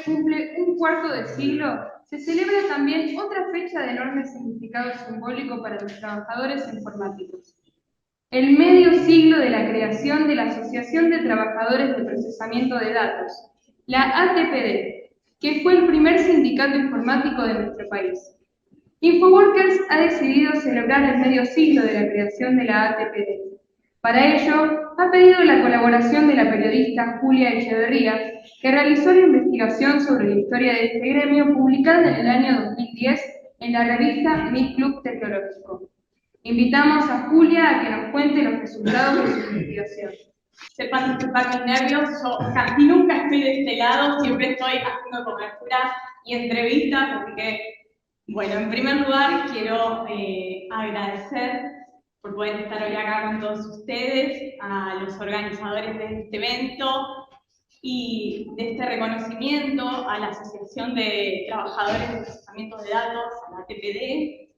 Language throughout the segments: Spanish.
cumple un cuarto de siglo, se celebra también otra fecha de enorme significado simbólico para los trabajadores informáticos. El medio siglo de la creación de la Asociación de Trabajadores de Procesamiento de Datos, la ATPD, que fue el primer sindicato informático de nuestro país. InfoWorkers ha decidido celebrar el medio siglo de la creación de la ATPD. Para ello, ha pedido la colaboración de la periodista Julia Echeverría, que realizó la investigación sobre la historia de este gremio publicada en el año 2010 en la revista Mi Club Tecnológico. Invitamos a Julia a que nos cuente los resultados de su investigación. Sepan disculpar mis nervios, yo casi nunca estoy de este lado, siempre estoy haciendo coberturas y entrevistas, así que, bueno, en primer lugar quiero agradecer por poder estar hoy acá con todos ustedes, a los organizadores de este evento y de este reconocimiento a la Asociación de Trabajadores de Procesamiento de Datos, a la ATPD,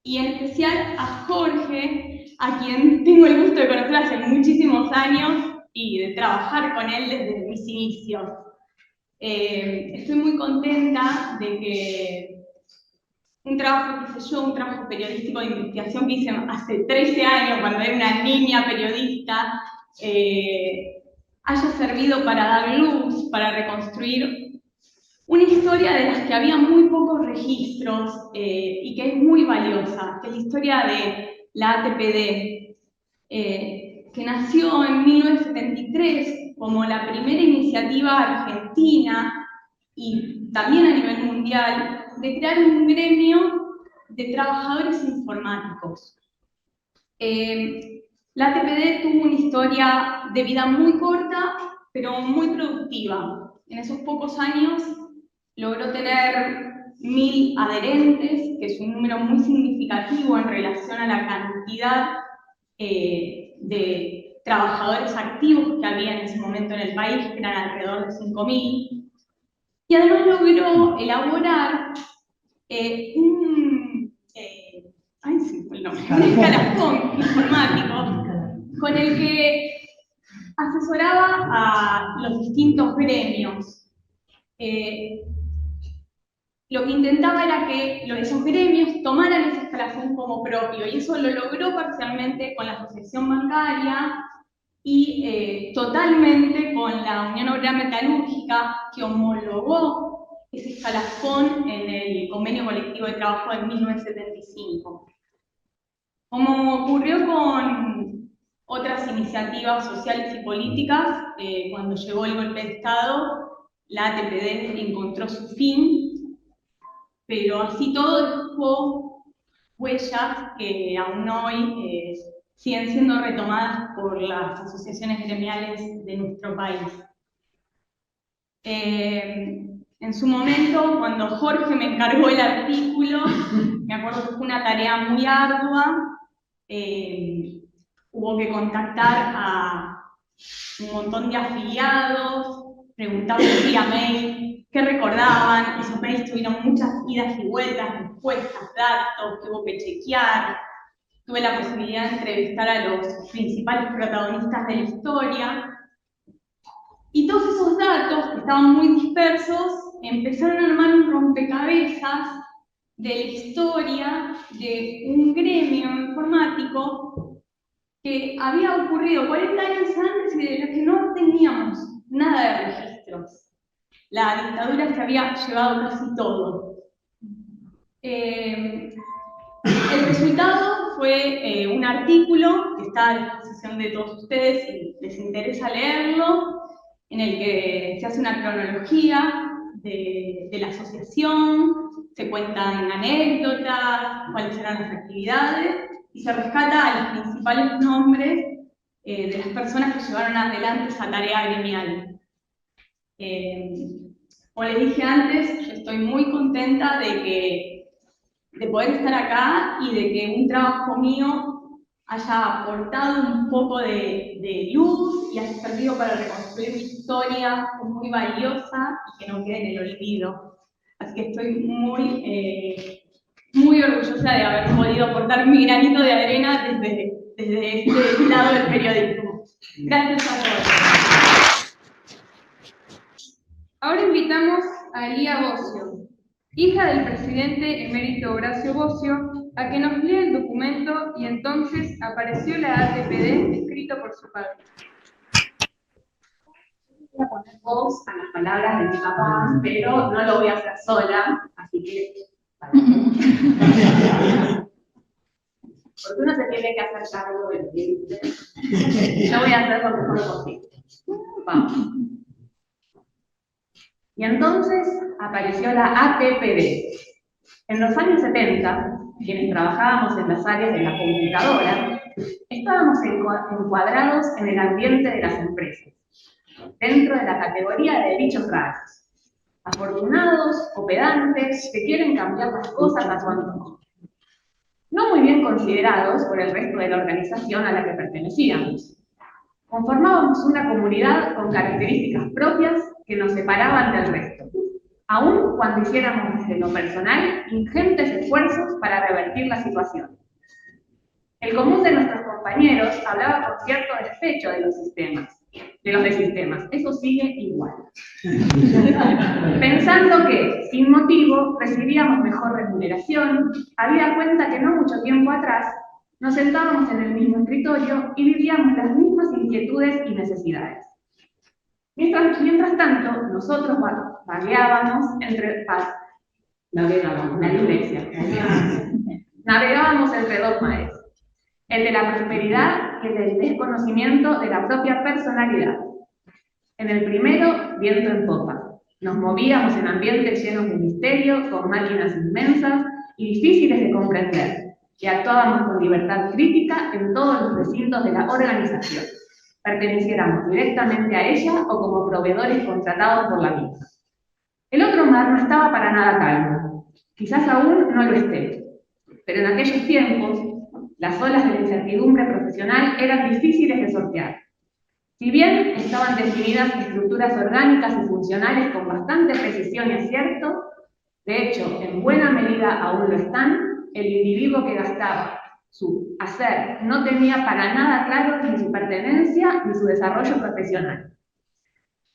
y en especial a Jorge, a quien tengo el gusto de conocer hace muchísimos años y de trabajar con él desde mis inicios. Estoy muy contenta de que un trabajo que hice yo, un trabajo periodístico de investigación que hice hace 13 años, cuando era una niña periodista, haya servido para dar luz, para reconstruir una historia de las que había muy pocos registros y que es muy valiosa, que es la historia de la ATPD, que nació en 1973 como la primera iniciativa argentina y también a nivel mundial de crear un gremio de trabajadores informáticos. La ATPD tuvo una historia de vida muy corta, pero muy productiva. En esos pocos años logró tener 1000 adherentes, que es un número muy significativo en relación a la cantidad de trabajadores activos que había en ese momento en el país, que eran alrededor de 5000. Y además logró elaborar un escalafón informático con el que asesoraba a los distintos gremios. Lo que intentaba era que esos gremios tomaran ese escalafón como propio, y eso lo logró parcialmente con la Asociación Bancaria y totalmente con la Unión Obrera Metalúrgica, que homologó ese escalafón en el Convenio Colectivo de Trabajo de 1975. Como ocurrió con otras iniciativas sociales y políticas, cuando llegó el golpe de Estado, la ATPD encontró su fin, pero así todo dejó huellas que aún hoy siguen siendo retomadas por las asociaciones gremiales de nuestro país. En su momento, cuando Jorge me encargó el artículo, me acuerdo que fue una tarea muy ardua, hubo que contactar a un montón de afiliados, preguntarles vía mail qué recordaban. Esos mails tuvieron muchas idas y vueltas, respuestas, datos que hubo que chequear. Tuve la posibilidad de entrevistar a los principales protagonistas de la historia. Y todos esos datos, que estaban muy dispersos, empezaron a armar un rompecabezas de la historia de un gremio informático que había ocurrido 40 años antes y de los que no teníamos nada de registros. La dictadura se había llevado casi todo. El resultado fue un artículo que está a disposición de todos ustedes si les interesa leerlo, en el que se hace una cronología de la asociación, se cuentan anécdotas, cuáles eran las actividades, y se rescata a los principales nombres de las personas que llevaron adelante esa tarea gremial. Como les dije antes, yo estoy muy contenta de poder estar acá y de que un trabajo mío haya aportado un poco de luz y haya servido para reconstruir mi historia, que es muy valiosa y que no quede en el olvido. Así que estoy muy orgullosa de haber podido aportar mi granito de arena desde este lado del periodismo. Gracias a todos. Ahora invitamos a Elía Bocio, hija del presidente emérito Horacio Bocio, a que nos lea el documento y entonces apareció la ATPD escrito por su padre. Voy a poner voz a las palabras de mi papá, pero no lo voy a hacer sola, así que... Porque uno se tiene que hacer cargo de lo que dice. Yo voy a hacer lo mejor posible. Vamos. Y entonces apareció la ATPD. En los años 70, quienes trabajábamos en las áreas de la comunicadora, estábamos encuadrados en el ambiente de las empresas, dentro de la categoría de bichos raros, afortunados o pedantes que quieren cambiar las cosas a su antojo, no muy bien considerados por el resto de la organización a la que pertenecíamos. Conformábamos una comunidad con características propias que nos separaban del resto, aun cuando hiciéramos desde lo personal ingentes esfuerzos para revertir la situación. El común de nuestros compañeros hablaba con cierto despecho de los sistemas, eso sigue igual. Pensando que, sin motivo, recibíamos mejor remuneración, había cuenta que no mucho tiempo atrás nos sentábamos en el mismo escritorio y vivíamos las mismas inquietudes y necesidades. Mientras tanto, nosotros navegábamos entre dos mares, el de la prosperidad y el del desconocimiento de la propia personalidad. En el primero, viento en popa. Nos movíamos en ambientes llenos de misterio, con máquinas inmensas y difíciles de comprender, y actuábamos con libertad crítica en todos los recintos de la organización, perteneciéramos directamente a ella o como proveedores contratados por la misma. El otro mar no estaba para nada calmo, quizás aún no lo esté, pero en aquellos tiempos las olas de la incertidumbre profesional eran difíciles de sortear. Si bien estaban definidas estructuras orgánicas y funcionales con bastante precisión y acierto, de hecho, en buena medida aún lo están, el individuo que gastaba su hacer no tenía para nada claro ni su pertenencia ni su desarrollo profesional.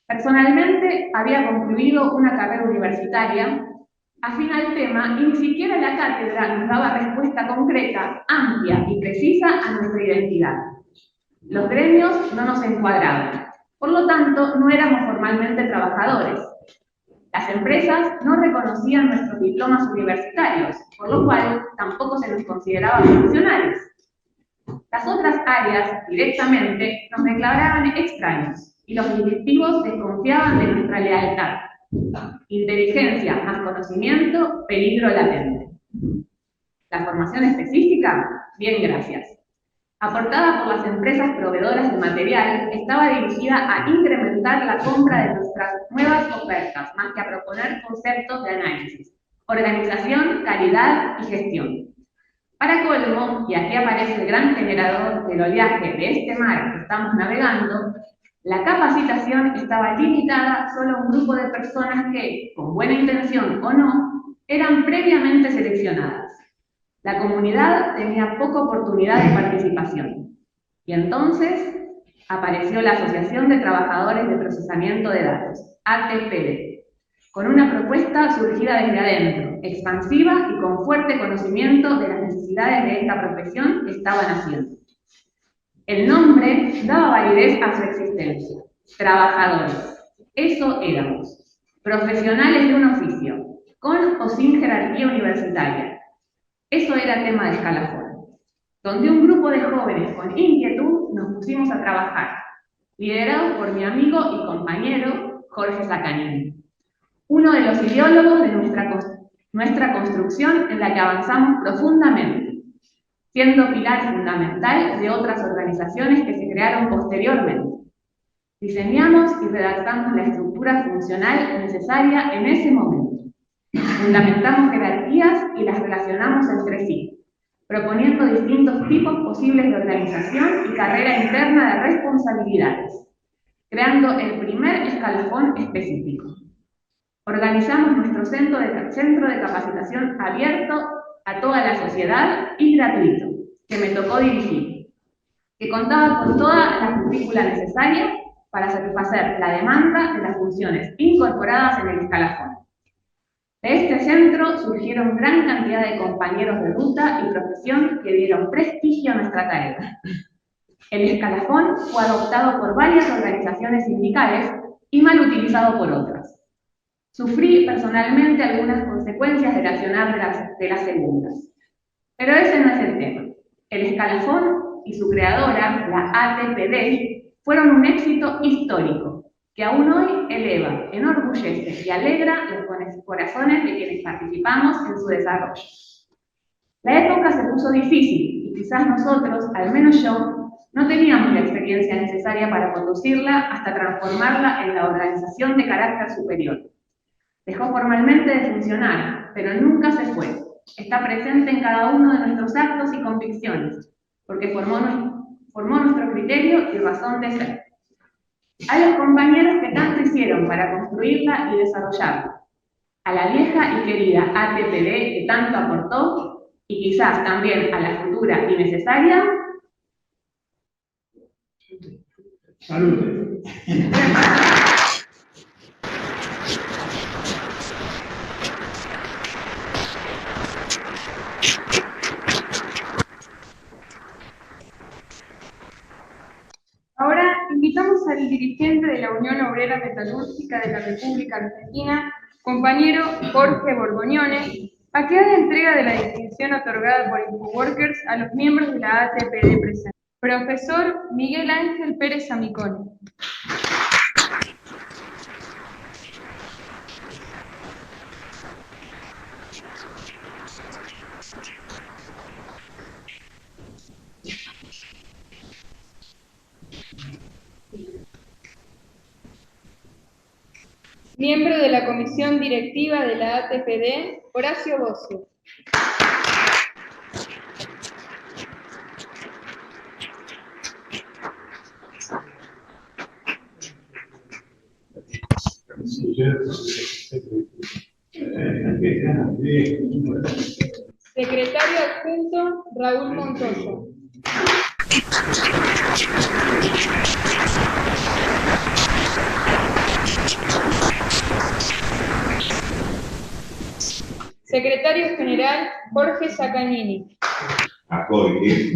Personalmente, había concluido una carrera universitaria afín al tema y ni siquiera la cátedra nos daba respuesta concreta, amplia y precisa a nuestra identidad. Los gremios no nos encuadraban, por lo tanto, no éramos formalmente trabajadores. Las empresas no reconocían nuestros diplomas universitarios, por lo cual tampoco se nos consideraba profesionales. Las otras áreas, directamente, nos declaraban extraños, y los directivos desconfiaban de nuestra lealtad. Inteligencia más conocimiento, peligro latente. La formación específica, bien, gracias. Aportada por las empresas proveedoras de material, estaba dirigida a incrementar la compra de nuestras nuevas ofertas, más que a proponer conceptos de análisis, organización, calidad y gestión. Para colmo, y aquí aparece el gran generador del oleaje de este mar que estamos navegando, la capacitación estaba limitada solo a un grupo de personas que, con buena intención o no, eran previamente seleccionadas. La comunidad tenía poca oportunidad de participación. Y entonces apareció la Asociación de Trabajadores de Procesamiento de Datos, ATPD, con una propuesta surgida desde adentro, expansiva y con fuerte conocimiento de las necesidades de esta profesión que estaban haciendo. El nombre daba validez a su existencia. Trabajadores. Eso éramos. Profesionales de un oficio, con o sin jerarquía universitaria. Eso era tema de escalafón, donde un grupo de jóvenes con inquietud nos pusimos a trabajar, liderados por mi amigo y compañero Jorge Sacanini, uno de los ideólogos de nuestra construcción en la que avanzamos profundamente, siendo pilar fundamental de otras organizaciones que se crearon posteriormente. Diseñamos y redactamos la estructura funcional necesaria en ese momento. Fundamentamos jerarquías y las relacionamos entre sí, proponiendo distintos tipos posibles de organización y carrera interna de responsabilidades, creando el primer escalafón específico. Organizamos nuestro centro de capacitación abierto a toda la sociedad y gratuito, que me tocó dirigir, que contaba con toda la currícula necesaria para satisfacer la demanda de las funciones incorporadas en el escalafón. De este centro surgieron gran cantidad de compañeros de ruta y profesión que dieron prestigio a nuestra tarea. El escalafón fue adoptado por varias organizaciones sindicales y mal utilizado por otras. Sufrí personalmente algunas consecuencias del accionar de las segundas. Pero ese no es el tema. El escalafón y su creadora, la ATPD, fueron un éxito histórico, que aún hoy eleva, enorgullece y alegra los corazones de quienes participamos en su desarrollo. La época se puso difícil y quizás nosotros, al menos yo, no teníamos la experiencia necesaria para conducirla hasta transformarla en la organización de carácter superior. Dejó formalmente de funcionar, pero nunca se fue. Está presente en cada uno de nuestros actos y convicciones, porque formó nuestro criterio y razón de ser. A los compañeros que tanto hicieron para construirla y desarrollarla, a la vieja y querida ATPD que tanto aportó, y quizás también a la futura y necesaria. ¡Salud! Ahora invitamos al dirigente de la Unión Obrera Metalúrgica de la República Argentina, compañero Jorge Borgoñone, a que haga entrega de la distinción otorgada por InfoWorkers a los miembros de la ATPD presentes. Profesor Miguel Ángel Pérez Amicone. Miembro de la Comisión Directiva de la ATPD, Horacio Bosio. Secretario adjunto, Raúl Montoya. Secretario General, Jorge Sacagnini. A Jorge,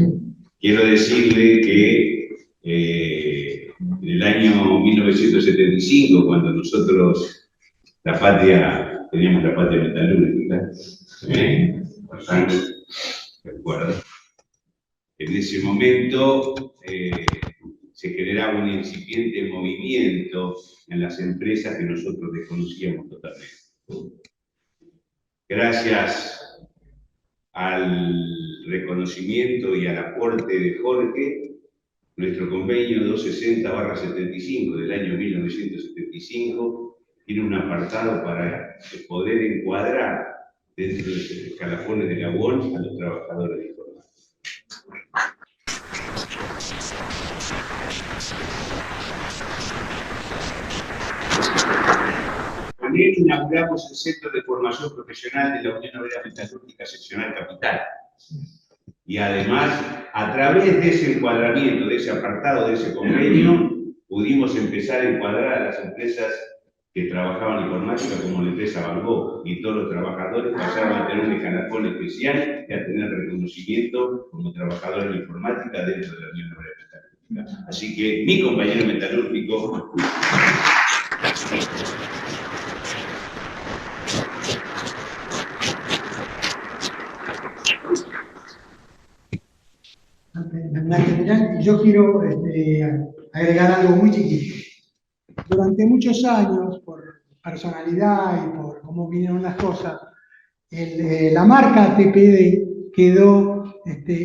quiero decirle que en el año 1975, cuando nosotros teníamos la patria metalúrgica, bastante, recuerdo, en ese momento se generaba un incipiente movimiento en las empresas que nosotros desconocíamos totalmente. Gracias al reconocimiento y al aporte de Jorge, nuestro convenio 260/75 del año 1975 tiene un apartado para poder encuadrar dentro de los escalafones de la UON a los trabajadores de informática. También inauguramos el Centro de Formación Profesional de la Unión Obrera Metalúrgica Seccional Capital. Y además, a través de ese encuadramiento, de ese apartado, de ese convenio, pudimos empezar a encuadrar a las empresas que trabajaban en informática como la empresa Van Gogh, y todos los trabajadores pasaron a tener un escalafón especial y a tener reconocimiento como trabajadores de informática dentro de la Unión Obrera Metalúrgica. Así que mi compañero metalúrgico... Yo quiero agregar algo muy chiquito. Durante muchos años, por personalidad y por cómo vinieron las cosas, la marca ATPD quedó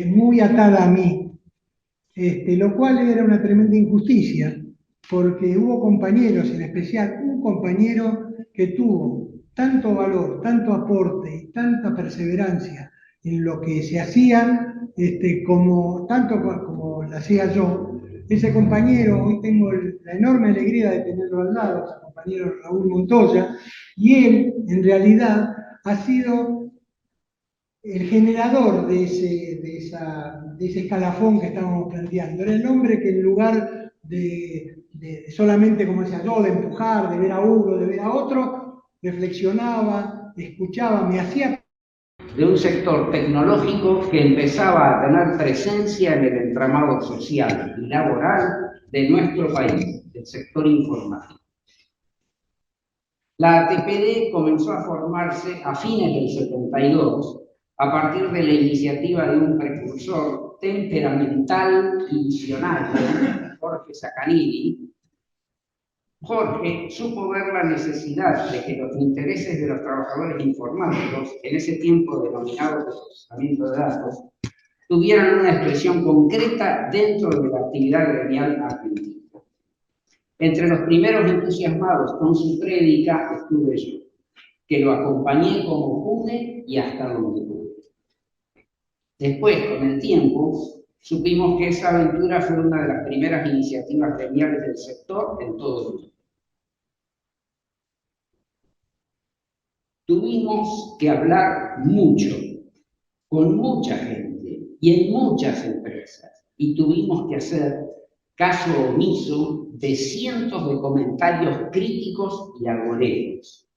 muy atada a mí, lo cual era una tremenda injusticia, porque hubo compañeros, en especial un compañero que tuvo tanto valor, tanto aporte y tanta perseverancia en lo que se hacía, tanto como lo hacía yo. Ese compañero, hoy tengo la enorme alegría de tenerlo al lado, el compañero Raúl Montoya, y él, en realidad, ha sido el generador de ese escalafón que estábamos planteando. Era el hombre que en lugar de solamente, como decía yo, de empujar, de ver a uno, de ver a otro, reflexionaba, escuchaba, me hacía... De un sector tecnológico que empezaba a tener presencia en el entramado social y laboral de nuestro país, el sector informático. La ATPD comenzó a formarse a fines del 72, a partir de la iniciativa de un precursor temperamental y visionario, Jorge Saccanini. Jorge supo ver la necesidad de que los intereses de los trabajadores informáticos, en ese tiempo denominados de procesamiento de datos, tuvieran una expresión concreta dentro de la actividad gremial argentina. Entre los primeros entusiasmados con su prédica estuve yo, que lo acompañé como pude y hasta donde pude. Después, con el tiempo, supimos que esa aventura fue una de las primeras iniciativas gremiales del sector en todo el mundo. Tuvimos que hablar mucho, con mucha gente y en muchas empresas, y tuvimos que hacer caso omiso de cientos de comentarios críticos y agoreros.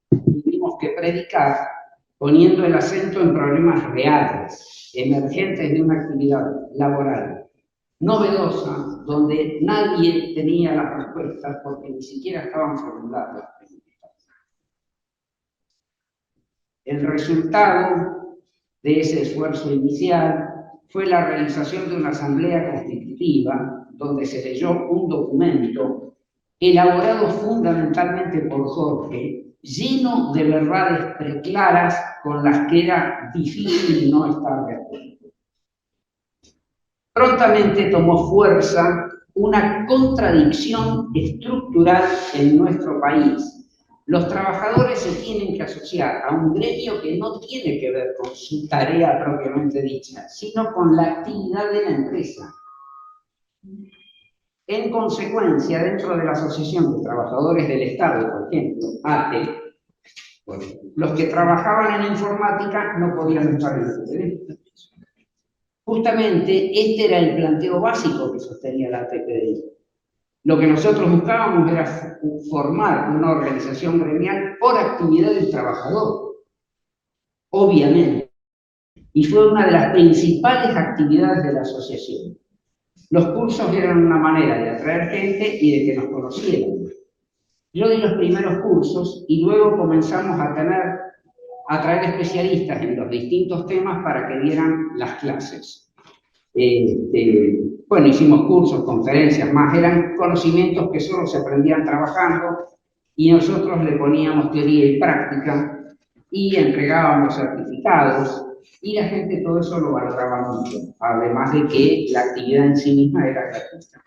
Tuvimos que predicar poniendo el acento en problemas reales, emergentes de una actividad laboral novedosa, donde nadie tenía las respuestas porque ni siquiera estaban formuladas. El resultado de ese esfuerzo inicial fue la realización de una asamblea constitutiva donde se leyó un documento elaborado fundamentalmente por Jorge, lleno de verdades preclaras con las que era difícil no estar de acuerdo. Prontamente tomó fuerza una contradicción estructural en nuestro país. Los trabajadores se tienen que asociar a un gremio que no tiene que ver con su tarea propiamente dicha, sino con la actividad de la empresa. En consecuencia, dentro de la Asociación de Trabajadores del Estado, por ejemplo, ATE, los que trabajaban en informática no podían estar en el TPD. Justamente este era el planteo básico que sostenía la ATPD. Lo que nosotros buscábamos era formar una organización gremial por actividad del trabajador, obviamente, y fue una de las principales actividades de la asociación. Los cursos eran una manera de atraer gente y de que nos conocieran. Yo di los primeros cursos y luego comenzamos a traer especialistas en los distintos temas para que dieran las clases. Bueno, hicimos cursos, conferencias, más, eran conocimientos que solo se aprendían trabajando y nosotros le poníamos teoría y práctica y entregábamos certificados y la gente todo eso lo valoraba mucho, además de que la actividad en sí misma era gratuita.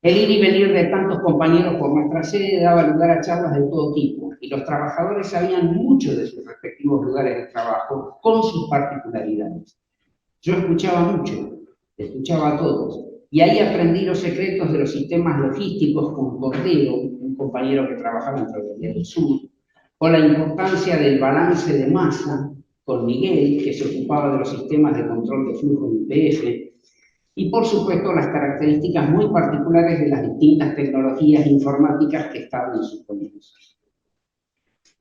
El ir y venir de tantos compañeros por nuestra sede daba lugar a charlas de todo tipo y los trabajadores sabían mucho de sus respectivos lugares de trabajo con sus particularidades. Yo escuchaba mucho, escuchaba a todos, y ahí aprendí los secretos de los sistemas logísticos con Cordero, un compañero que trabajaba en Provincia del Sur, o la importancia del balance de masa con Miguel, que se ocupaba de los sistemas de control de flujo en IPF, y por supuesto las características muy particulares de las distintas tecnologías informáticas que estaban en sus comienzos.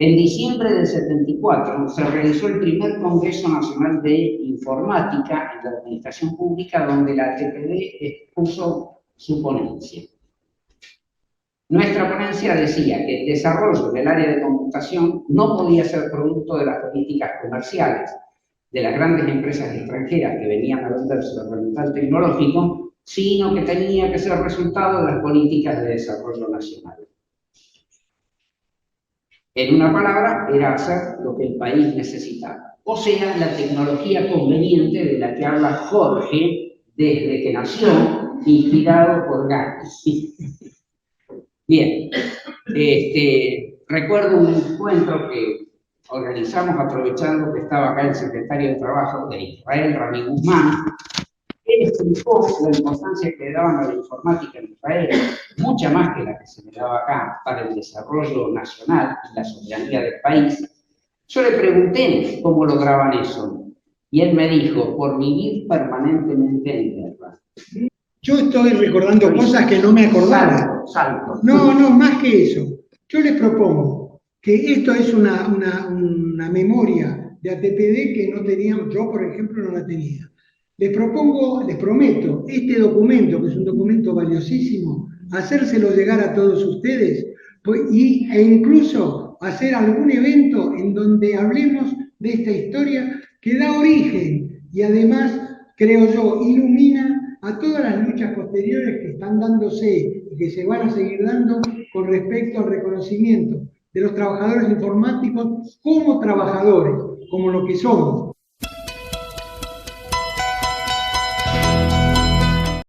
En diciembre del 74 se realizó el primer Congreso Nacional de Informática en la Administración Pública, donde la ATPD expuso su ponencia. Nuestra ponencia decía que el desarrollo del área de computación no podía ser producto de las políticas comerciales de las grandes empresas extranjeras que venían a vender su herramiental tecnológico, sino que tenía que ser resultado de las políticas de desarrollo nacional. En una palabra, era hacer lo que el país necesitaba. O sea, la tecnología conveniente de la que habla Jorge desde que nació, inspirado por Gandhi. Bien, recuerdo un encuentro que organizamos aprovechando que estaba acá el secretario de Trabajo de Israel, Rami Guzmán. Él explicó la importancia que le daban a la informática en Israel, mucha más que la que se le daba acá para el desarrollo nacional y la soberanía del país. Yo le pregunté cómo lograban eso, y él me dijo, por vivir permanentemente en guerra. Yo estoy recordando cosas que no me acordaba. Salto. No, más que eso. Yo les propongo que esto es una memoria de ATPD que no teníamos, yo por ejemplo no la tenía. Les prometo, este documento, que es un documento valiosísimo, hacérselo llegar a todos ustedes e incluso hacer algún evento en donde hablemos de esta historia que da origen y además, creo yo, ilumina a todas las luchas posteriores que están dándose y que se van a seguir dando con respecto al reconocimiento de los trabajadores informáticos como trabajadores, como lo que somos,